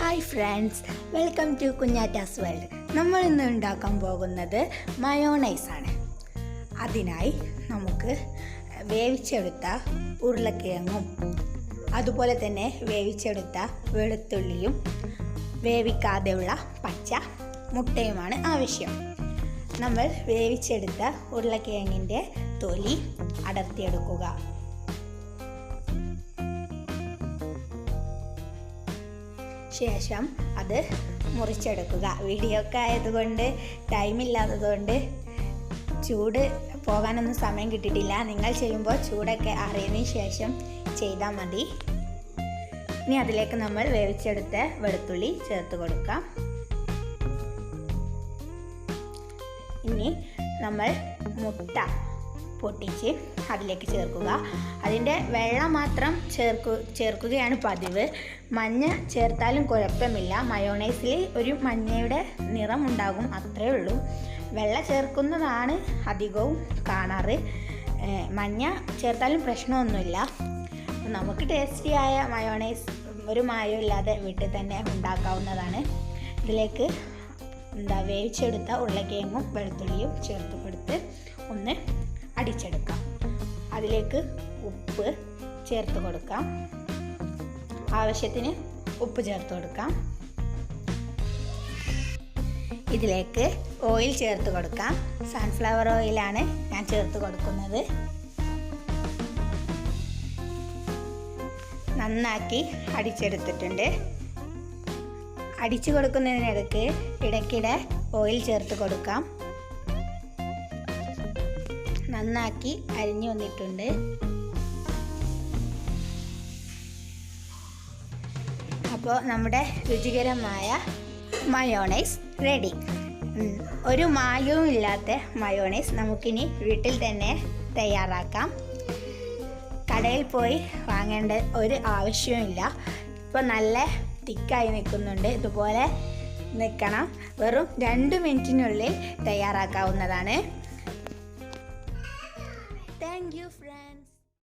Hi friends, welcome to Kunjatta's world. നമ്മൾ ഇന്ന് ഉണ്ടാക്കാൻ പോകുന്നത് മയോണൈസ് ആണ്. അതിനായി നമുക്ക് വേവിച്ചെടുത്ത ഉരുളക്കിഴങ്ങും അതുപോലെ തന്നെ വേവിച്ചെടുത്ത വെളുത്തുള്ളിയും വേവിക്കാതെയുള്ള പച്ച മുട്ടയുമാണ് ആവശ്യം. നമ്മൾ വേവിച്ചെടുത്ത ഉരുളക്കിഴങ്ങിൻ്റെ തൊലി അടർത്തിയെടുക്കുക. ശേഷം അത് മുറിച്ചെടുക്കുക. വീഡിയോ ഒക്കെ ആയതുകൊണ്ട് ടൈമില്ലാത്തതുകൊണ്ട് ചൂട് പോകാനൊന്നും സമയം കിട്ടിയിട്ടില്ല. നിങ്ങൾ ചെയ്യുമ്പോൾ ചൂടൊക്കെ അറിയതിന് ശേഷം ചെയ്താൽ മതി. ഇനി അതിലേക്ക് നമ്മൾ വേവിച്ചെടുത്ത വെളുത്തുള്ളി ചേർത്ത് കൊടുക്കാം. ഇനി നമ്മൾ മുട്ട പൊട്ടിച്ച് അതിലേക്ക് ചേർക്കുക. അതിൻ്റെ വെള്ളം മാത്രം ചേർക്കുകയാണ് പതിവ്. മഞ്ഞ ചേർത്താലും കുഴപ്പമില്ല. മയോണൈസിൽ ഒരു മഞ്ഞയുടെ നിറം ഉണ്ടാകും, അത്രയേ ഉള്ളൂ. വെള്ളം ചേർക്കുന്നതാണ് അധികവും കാണാറ്. മഞ്ഞ ചേർത്താലും പ്രശ്നമൊന്നുമില്ല. നമുക്ക് ടേസ്റ്റിയായ മയോണൈസ് ഒരു മായവും ഇല്ലാതെ വീട്ടിൽ തന്നെ ഉണ്ടാക്കാവുന്നതാണ്. ഇതിലേക്ക് വേവിച്ചെടുത്ത ഉരുളക്കിഴങ്ങും വെളുത്തുള്ളിയും ചേർത്ത് കൊടുത്ത് ഒന്ന് അടിച്ചെടുക്കാം. അതിലേക്ക് ഉപ്പ് ചേർത്ത് കൊടുക്കാം. ആവശ്യത്തിന് ഉപ്പ് ചേർത്ത് കൊടുക്കാം. ഇതിലേക്ക് ഓയിൽ ചേർത്ത് കൊടുക്കാം. സൺഫ്ലവർ ഓയിലാണ് ഞാൻ ചേർത്ത് കൊടുക്കുന്നത്. നന്നാക്കി അടിച്ചെടുത്തിട്ടുണ്ട്. അടിച്ചു കൊടുക്കുന്നതിനിടയ്ക്ക് ഇടയ്ക്കിടെ ഓയിൽ ചേർത്ത് കൊടുക്കാം. നന്നാക്കി അരിഞ്ഞു വന്നിട്ടുണ്ട്. അപ്പോൾ നമ്മുടെ രുചികരമായ മയോണൈസ് റെഡി. ഒരു മായവും ഇല്ലാത്ത മയോണൈസ് നമുക്കിനി വീട്ടിൽ തന്നെ തയ്യാറാക്കാം. കടയിൽ പോയി വാങ്ങേണ്ട ഒരു ആവശ്യവുമില്ല. ഇപ്പോൾ നല്ല തിക്കായി നിൽക്കുന്നുണ്ട്. ഇതുപോലെ നിൽക്കണം. വെറും 2 മിനിറ്റിനുള്ളിൽ തയ്യാറാക്കാവുന്നതാണ്. Thank you, friends.